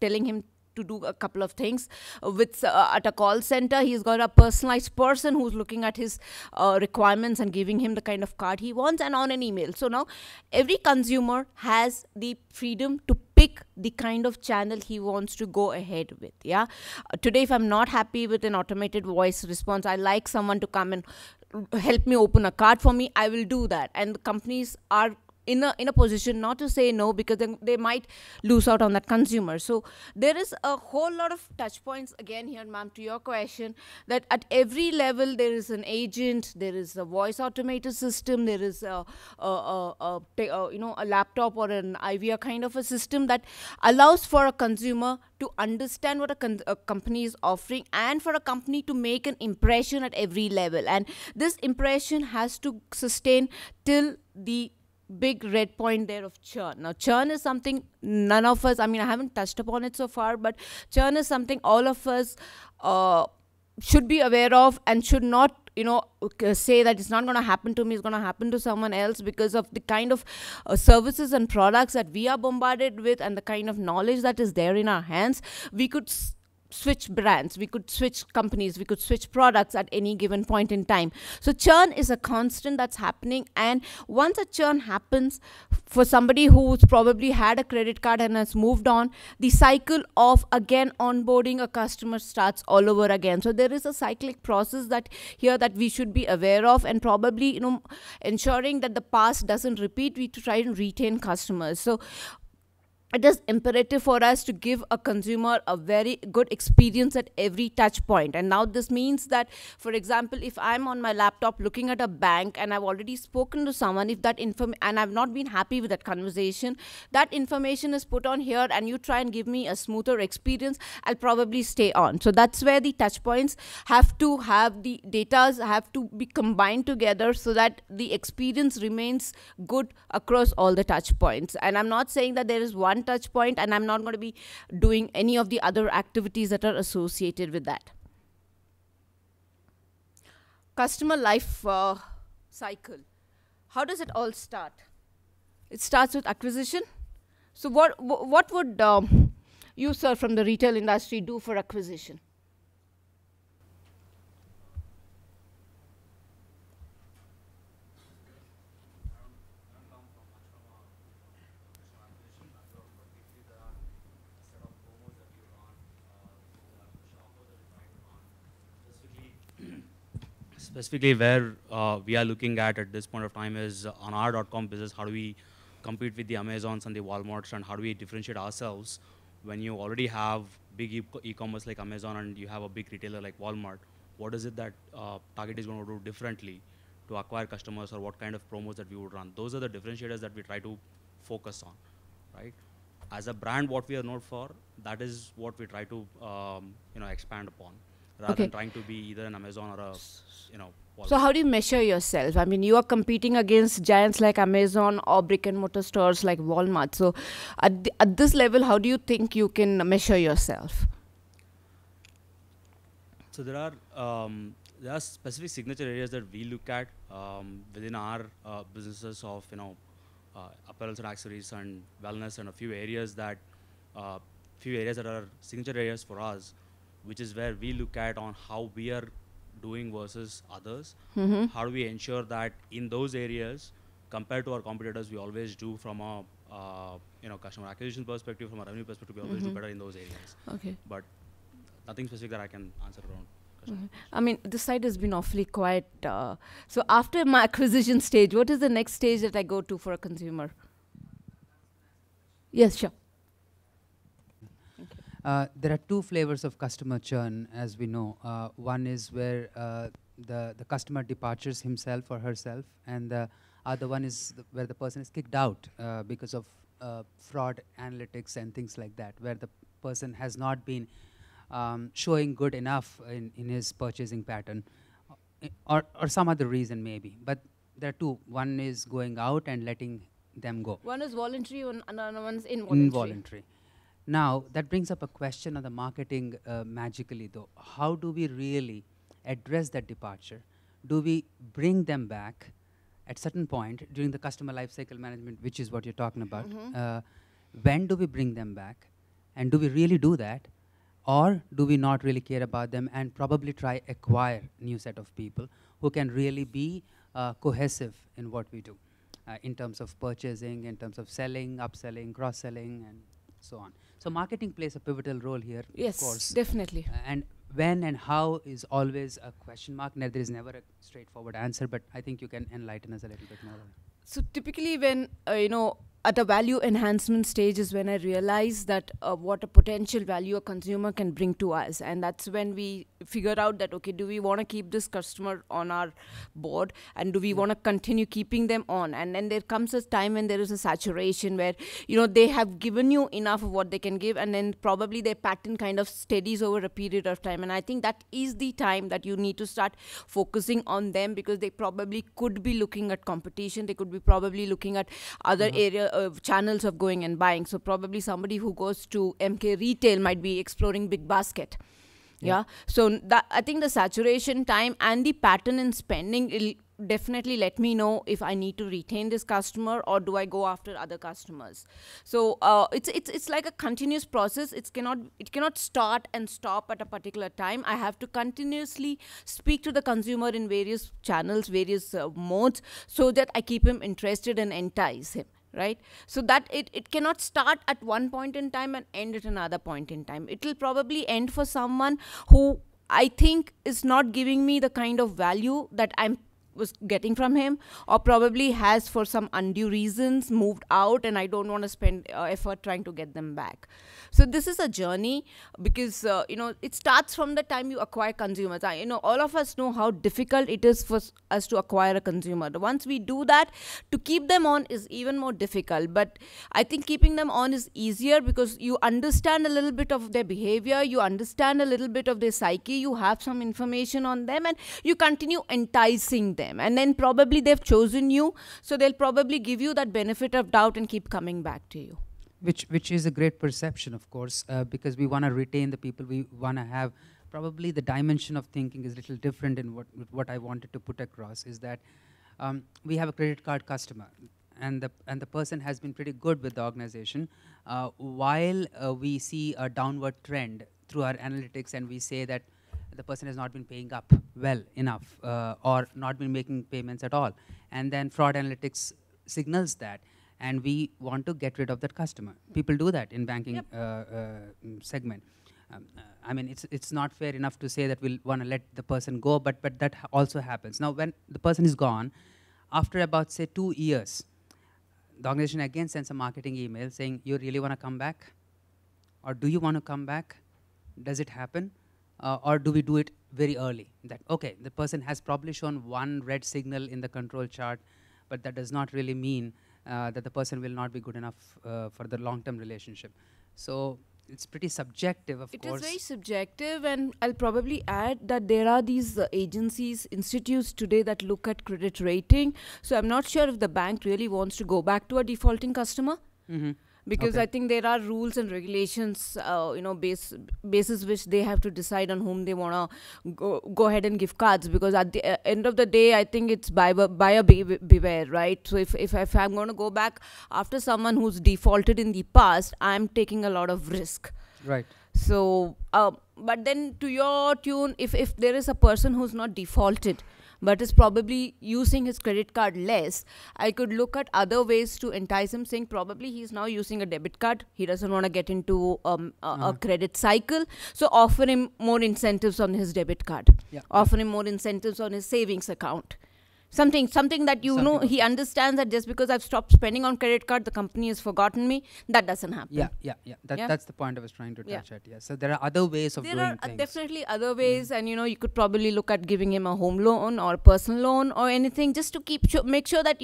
telling him to do a couple of things. At a call center, he's got a personalized person who's looking at his requirements and giving him the kind of card he wants, and on an email. So now every consumer has the freedom to pick the kind of channel he wants to go ahead with. Today, if I'm not happy with an automated voice response, I like someone to come and help me open a card for me, I will do that. And the companies are in a position not to say no, because then they might lose out on that consumer. So there is a whole lot of touch points again here, ma'am, to your question, that at every level there is an agent, there is a voice automated system, there is a laptop or an IVR kind of a system that allows for a consumer to understand what a company is offering, and for a company to make an impression at every level. And this impression has to sustain till the big red point there of churn. Now, churn is something none of us, I haven't touched upon it so far, but churn is something all of us should be aware of, and should not, say that it's not going to happen to me, it's going to happen to someone else, because of the kind of services and products that we are bombarded with, and the kind of knowledge that is there in our hands. We could switch brands, we could switch companies, we could switch products at any given point in time. So churn is a constant that's happening, and once a churn happens, for somebody who's probably had a credit card and has moved on, the cycle of again onboarding a customer starts all over again. So there is a cyclic process that we should be aware of, and probably ensuring that the past doesn't repeat, we to try and retain customers. So it is imperative for us to give a consumer a very good experience at every touch point. And now this means that, for example, if I'm on my laptop looking at a bank and I've already spoken to someone, if that and I've not been happy with that conversation, that information is put on here, and you try and give me a smoother experience, I'll probably stay on. So that's where the touch points have to have, the data have to be combined together, so that the experience remains good across all the touch points. And I'm not saying that there is one touch point, and I'm not going to be doing any of the other activities that are associated with that. Customer life cycle. How does it all start? It starts with acquisition. So what would you, sir, from the retail industry do for acquisition? Specifically where we are looking at this point of time is on our .com business, how do we compete with the Amazons and the Walmarts, and how do we differentiate ourselves when you already have big e-commerce like Amazon and you have a big retailer like Walmart? What is it that Target is going to do differently to acquire customers, or what kind of promos that we would run? Those are the differentiators that we try to focus on, right? As a brand, what we are known for, that is what we try to expand upon, rather than trying to be either an Amazon or a Walmart. So how do you measure yourself? You are competing against giants like Amazon or brick and mortar stores like Walmart. So at this level, how do you think you can measure yourself? So there are specific signature areas that we look at within our businesses of apparels and accessories and wellness, and a few areas that are signature areas for us, which is where we look at on how we are doing versus others. Mm-hmm. How do we ensure that in those areas, compared to our competitors, we always do from a customer acquisition perspective, from a revenue perspective, we always do better in those areas. Okay. But nothing specific that I can answer around. This side has been awfully quiet. So after my acquisition stage, what is the next stage that I go to for a consumer? Yes, sure. There are two flavors of customer churn, as we know. One is where the customer departures himself or herself, and the other one is where the person is kicked out because of fraud analytics and things like that, where the person has not been showing good enough in his purchasing pattern, or some other reason maybe. But there are two. One is going out and letting them go. One is voluntary, and another one is involuntary. Now, that brings up a question on the marketing magically, though. How do we really address that departure? Do we bring them back at certain point during the customer lifecycle management, which is what you're talking about? Mm-hmm. When do we bring them back? And do we really do that? Or do we not really care about them and probably try acquire new set of people who can really be cohesive in what we do in terms of purchasing, in terms of selling, upselling, cross-selling, and so on. So marketing plays a pivotal role here, Yes, of course. definitely. And when and how is always a question mark. There is never a straightforward answer, but I think you can enlighten us a little bit more. So typically when, at a value enhancement stage is when I realize that what a potential value a consumer can bring to us. And that's when we figure out that, okay, do we want to keep this customer on our board, and do we want to continue keeping them on? And then there comes a time when there is a saturation where, they have given you enough of what they can give, and then probably their pattern kind of steadies over a period of time. And I think that is the time that you need to start focusing on them, because they probably could be looking at competition. They could be probably looking at other area channels of going and buying. So probably somebody who goes to MK retail might be exploring Big Basket. Yeah. So that, I think the saturation time and the pattern in spending will definitely let me know if I need to retain this customer or do I go after other customers. So it's like a continuous process. It cannot start and stop at a particular time. I have to continuously speak to the consumer in various channels, various modes, so that I keep him interested and entice him. Right? So that it cannot start at one point in time and end at another point in time. It will probably end for someone who I think is not giving me the kind of value that I'm was getting from him, or probably has for some undue reasons moved out, and I don't want to spend effort trying to get them back. So this is a journey, because it starts from the time you acquire consumers. All of us know how difficult it is for us to acquire a consumer. Once we do that, to keep them on is even more difficult. But I think keeping them on is easier because you understand a little bit of their behavior, you understand a little bit of their psyche, you have some information on them, and you continue enticing them. And then probably they've chosen you, so they'll probably give you that benefit of doubt and keep coming back to you. Which is a great perception, of course, because we want to retain the people. We want to have probably the dimension of thinking is a little different in what I wanted to put across is that we have a credit card customer, and the person has been pretty good with the organization, while we see a downward trend through our analytics, and we say that the person has not been paying up well enough or not been making payments at all. And then fraud analytics signals that, and we want to get rid of that customer. People do that in banking segment. I mean, it's not fair enough to say that we'll want to let the person go, but that also happens. Now, when the person is gone, after about, say, 2 years, the organization again sends a marketing email saying, you really want to come back? Or do you want to come back? Does it happen? Or do we do it very early? That, okay, the person has probably shown one red signal in the control chart, but that does not really mean that the person will not be good enough for the long-term relationship. So it's pretty subjective, of course. It is very subjective, and I'll probably add that there are these agencies, institutes today that look at credit rating. So I'm not sure if the bank really wants to go back to a defaulting customer. Mm-hmm. Because I think there are rules and regulations, basis which they have to decide on whom they want to go ahead and give cards. Because at the end of the day, I think it's buyer beware, right? So if I'm going to go back after someone who's defaulted in the past, I'm taking a lot of risk. Right. So, but then to your tune, if there is a person who's not defaulted, but is probably using his credit card less, I could look at other ways to entice him, saying probably he's now using a debit card. He doesn't want to get into a credit cycle. So offer him more incentives on his debit card. Yeah. Offer him more incentives on his savings account. Something that he understands that just because I've stopped spending on credit card, the company has forgotten me. That doesn't happen. That's the point I was trying to touch at. Yeah. So there are other ways of doing things. There are definitely other ways, and you could probably look at giving him a home loan or a personal loan or anything, just to make sure that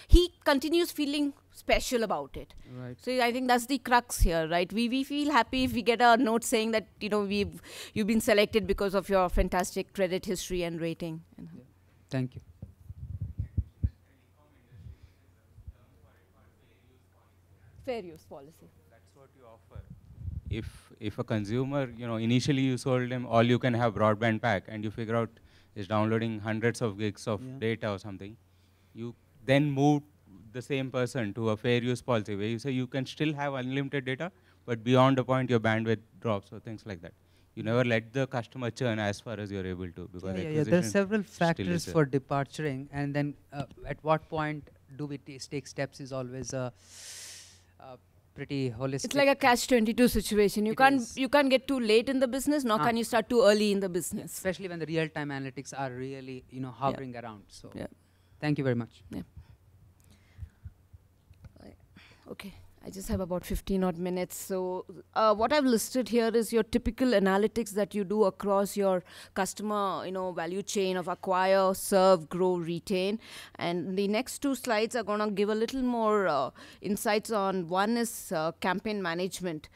he continues feeling special about it. Right. So I think that's the crux here, right? We feel happy if we get a note saying that you've been selected because of your fantastic credit history and rating. Yeah. Thank you. Fair use policy. That's what you offer. If a consumer, initially you sold him all you can have broadband pack, and you figure out is downloading hundreds of gigs of data or something, you then move the same person to a fair use policy where you say you can still have unlimited data, but beyond a point, your bandwidth drops or things like that. You never let the customer churn as far as you're able to, because Yeah. There are several still factors is there. for departuring, and then at what point do we take steps is always a pretty holistic. It's like a catch-22 situation. You can't get too late in the business, nor can you start too early in the business. Especially when the real-time analytics are really, hovering around. So, Yeah. Thank you very much. Yeah. Okay, I just have about 15 odd minutes. So what I've listed here is your typical analytics that you do across your customer, value chain of acquire, serve, grow, retain. And the next two slides are going to give a little more insights on. One is campaign management.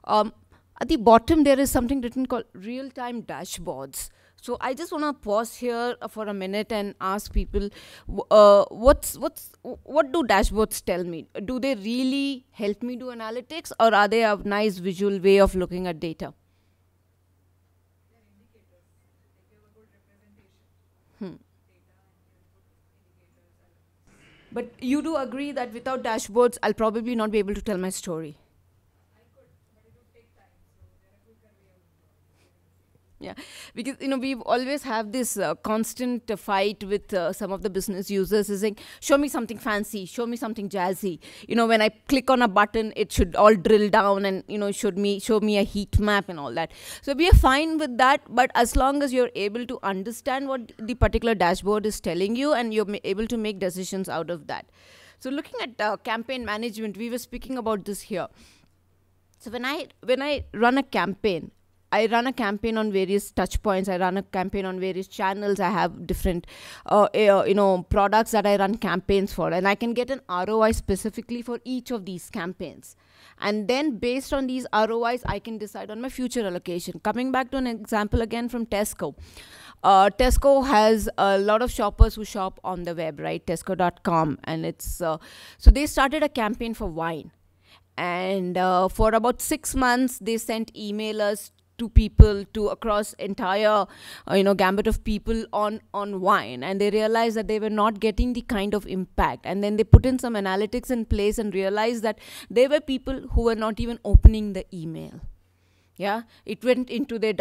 At the bottom, there is something written called real-time dashboards. So I just want to pause here for a minute and ask people, what do dashboards tell me? Do they really help me do analytics, or are they a nice visual way of looking at data? They're indicators. They give a good representation. But you do agree that without dashboards, I'll probably not be able to tell my story. Yeah, because we always have this constant fight with some of the business users, is saying, show me something fancy, show me something jazzy. When I click on a button, it should all drill down and show me a heat map and all that. So we are fine with that, but as long as you're able to understand what the particular dashboard is telling you, and you're able to make decisions out of that. So looking at campaign management, we were speaking about this here. So when I run a campaign, I run a campaign on various touch points. I run a campaign on various channels. I have different, products that I run campaigns for, and I can get an ROI specifically for each of these campaigns. And then based on these ROIs, I can decide on my future allocation. Coming back to an example again from Tesco. Tesco has a lot of shoppers who shop on the web, right? Tesco.com, and it's so they started a campaign for wine. And for about 6 months, they sent emailers to people across entire gambit of people on wine, and they realized that they were not getting the kind of impact. And then they put in some analytics in place and realized that there were people who were not even opening the email. Yeah, it went into their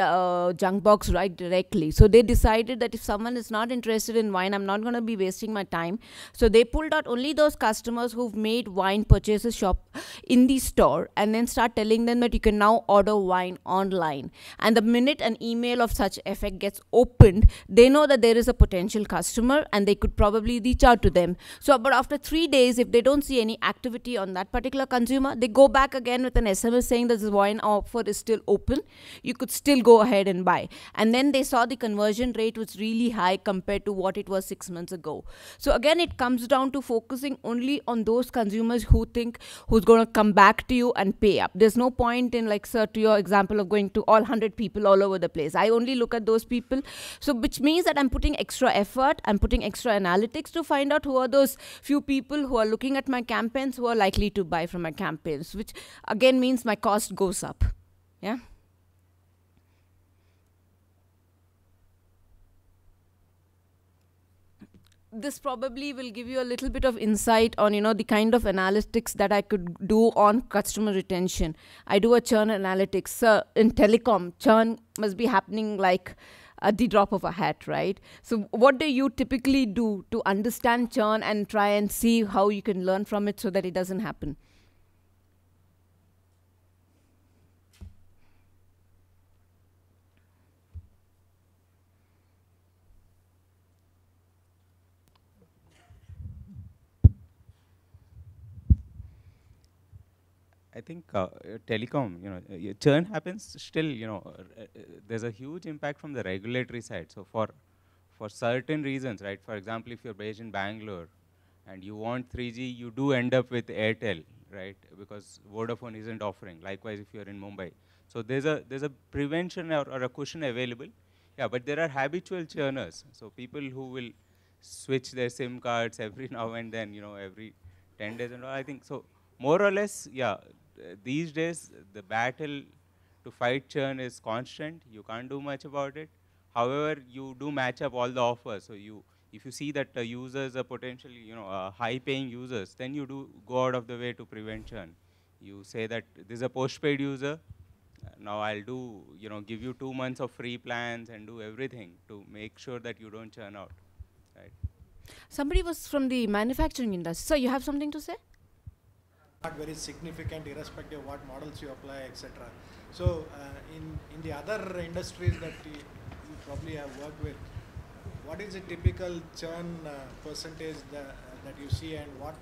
junk box right directly. So they decided that if someone is not interested in wine, I'm not going to be wasting my time. So they pulled out only those customers who've made wine purchases shop in the store, and then start telling them that you can now order wine online. And the minute an email of such effect gets opened, they know that there is a potential customer, and they could probably reach out to them. So but after 3 days, if they don't see any activity on that particular consumer, they go back again with an SMS saying that this wine offer is still open, you could still go ahead and buy. And then they saw the conversion rate was really high compared to what it was 6 months ago. So again, it comes down to focusing only on those consumers who's going to come back to you and pay up. There's no point in, like, sir, to your example of going to all 100 people all over the place. I only look at those people. So which means that I'm putting extra effort, I'm putting extra analytics to find out who are those few people who are looking at my campaigns, who are likely to buy from my campaigns, which again means my cost goes up. Yeah. This probably will give you a little bit of insight on, the kind of analytics that I could do on customer retention. I do a churn analytics. In telecom, churn must be happening like at the drop of a hat, right? So what do you typically do to understand churn and try and see how you can learn from it so that it doesn't happen? I think telecom, churn happens still, there's a huge impact from the regulatory side. So for certain reasons, right? For example, if you're based in Bangalore and you want 3G, you do end up with Airtel, right? Because Vodafone isn't offering. Likewise, if you're in Mumbai. So there's a prevention or a cushion available. Yeah, but there are habitual churners. So people who will switch their SIM cards every now and then, every 10 days and all. I think so. More or less, yeah. These days, the battle to fight churn is constant. You can't do much about it. However, you do match up all the offers. So if you see that users are potentially, high-paying users, then you do go out of the way to prevent churn. You say that this is a postpaid user. Now I'll do, give you 2 months of free plans and do everything to make sure that you don't churn out, right? Somebody was from the manufacturing industry. So you have something to say? Not very significant irrespective of what models you apply, etc. So in the other industries that you probably have worked with, what is the typical churn percentage that you see, and what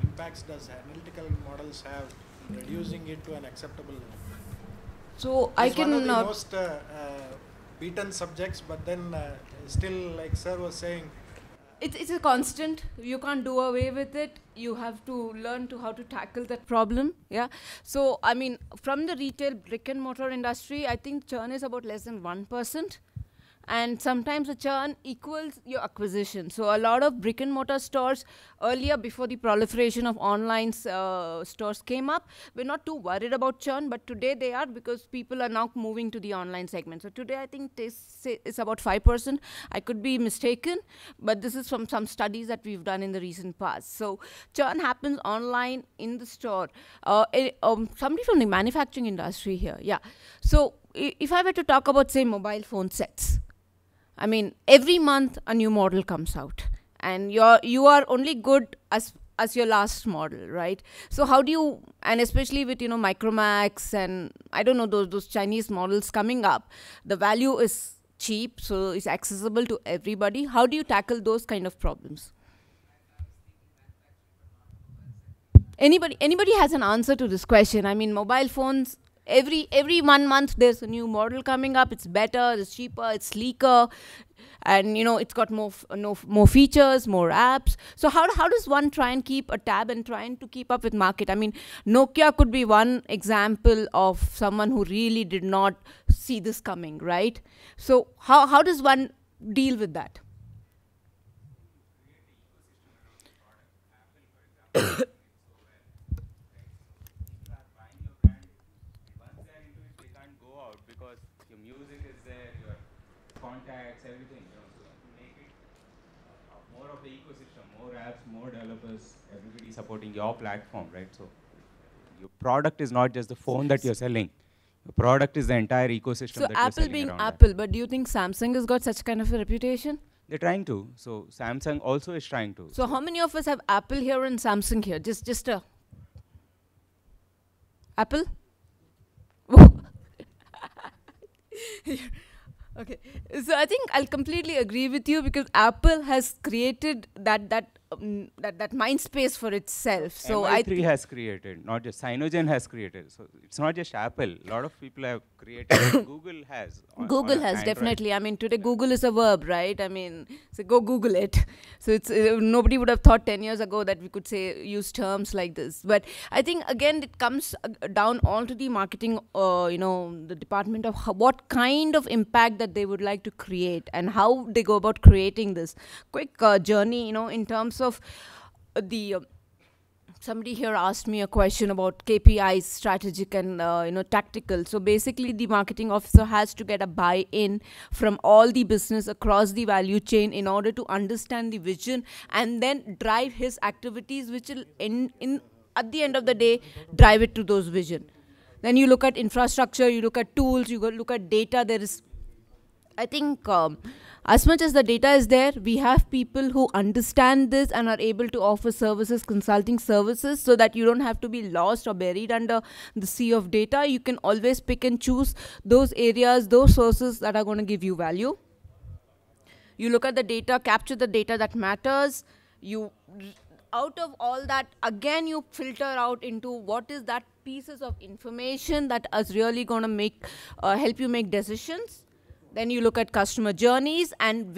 impacts does analytical models have in reducing it to an acceptable level? So It's one of the most beaten subjects, but then still, like sir was saying, it's a constant. You can't do away with it. You have to learn to how to tackle that problem. Yeah. So I mean, from the retail brick and mortar industry, I think churn is about less than 1%. And sometimes the churn equals your acquisition. So a lot of brick and mortar stores earlier, before the proliferation of online stores came up, we're not too worried about churn, but today they are, because people are now moving to the online segment. So today I think it's about 5%. I could be mistaken, but this is from some studies that we've done in the recent past. So churn happens online in the store. Somebody from the manufacturing industry here, yeah. So if I were to talk about, say, mobile phone sets, I mean, every month a new model comes out, and you are only good as your last model, right? So how do you, and especially with Micromax and I don't know those Chinese models coming up, the value is cheap, so it's accessible to everybody. How do you tackle those kind of problems? Anybody has an answer to this question? I mean, mobile phones, every 1 month there's a new model coming up. It's better, it's cheaper, it's sleeker, and it's got more features, more apps. So how does one try and keep a tab and trying to keep up with market? I mean, Nokia could be one example of someone who really did not see this coming, right? So how does one deal with that? Because your music is there, your contacts, everything. So to make it more of the ecosystem, more apps, more developers, everybody supporting your platform, right? So your product is not just the phone that you're selling. Your product is the entire ecosystem So that you're Apple selling being around Apple, but do you think Samsung has got such kind of a reputation? They're trying to. So Samsung also is trying to. So how many of us have Apple here and Samsung here? Just a Apple? Okay, so I think I'll completely agree with you, because Apple has created that mind space for itself. So MI3 has created, not just Cyanogen has created. So it's not just Apple. A lot of people have created. Google has. Google has, definitely. I mean, today Google is a verb, right? I mean, so go Google it. So it's nobody would have thought 10 years ago that we could use terms like this. But I think again it comes down all to the marketing, the department of what kind of impact that they would like to create and how they go about creating this quick journey. In terms of the somebody here asked me a question about KPIs, strategic and tactical. So basically, the marketing officer has to get a buy-in from all the business across the value chain in order to understand the vision and then drive his activities, which will at the end of the day drive it to those vision. Then you look at infrastructure, you look at tools, you look at data. There is, I think, as much as the data is there, we have people who understand this and are able to offer services, consulting services, so that you don't have to be lost or buried under the sea of data. You can always pick and choose those areas, those sources that are going to give you value. You look at the data, capture the data that matters. Out of all that, again, you filter out into what is that pieces of information that is really going to help you make decisions. Then you look at customer journeys and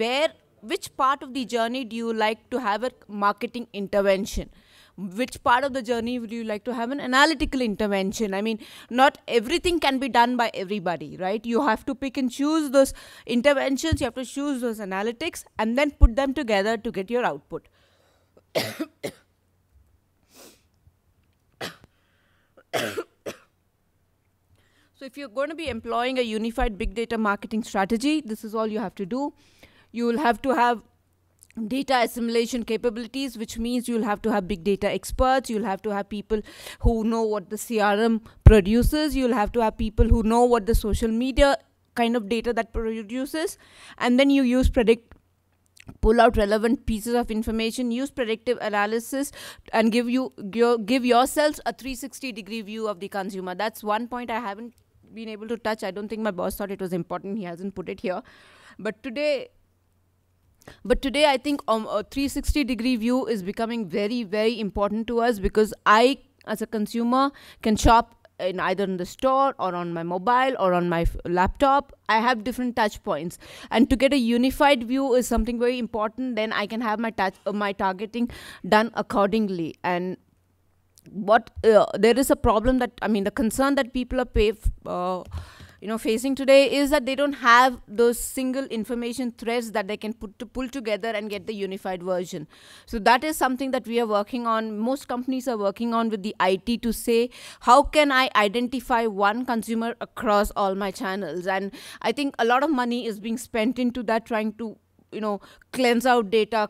which part of the journey do you like to have a marketing intervention? Which part of the journey would you like to have an analytical intervention? I mean, not everything can be done by everybody, right? You have to pick and choose those interventions, you have to choose those analytics, and then put them together to get your output. So if you're going to be employing a unified big data marketing strategy, this is all you have to do. You will have to have data assimilation capabilities, which means you'll have to have big data experts, you'll have to have people who know what the CRM produces, you'll have to have people who know what the social media kind of data that produces, and then you use pull out relevant pieces of information, use predictive analysis, and give yourselves a 360-degree view of the consumer. That's one point I haven't been able to touch. I don't think my boss thought it was important. He hasn't put it here. But today, I think a 360-degree view is becoming very, very important to us, because I, as a consumer, can shop in either in the store or on my mobile or on my laptop. I have different touch points, and to get a unified view is something very important. Then I can have my targeting done accordingly. And there is a problem that, the concern that people are facing today is that they don't have those single information threads that they can pull together and get the unified version. So that is something that we are working on. Most companies are working on with the IT to say, how can I identify one consumer across all my channels? And I think a lot of money is being spent into that, trying to cleanse out data,